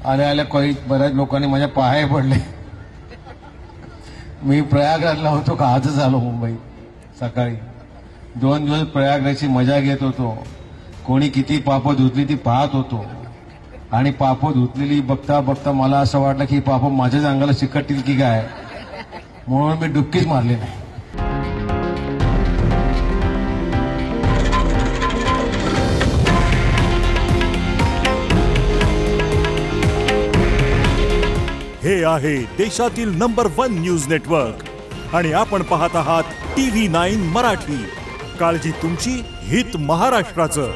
आल्या आल्या काही बऱ्याच लोकांनी माझ्या पाया पडले। मी प्रयागराजला होतो का आजच आलो मुंबई सकाळी 2 दिवस प्रयागराजची मजा घेत होतो। कोणी किती पापं धुतली ती पाहत होतो आणि पापं धुतलेली बघता बघता मला असं वाटलं की पापं माझ्याच अंगाला चिकटतील की काय, म्हणून मी डुबकीच मारली नाही। हे आहे देशातील नंबर 1 न्यूज नेटवर्क आणि आपण पाहत आहात TV9 मराठी। काळजी तुमची, हित महाराष्ट्राचं।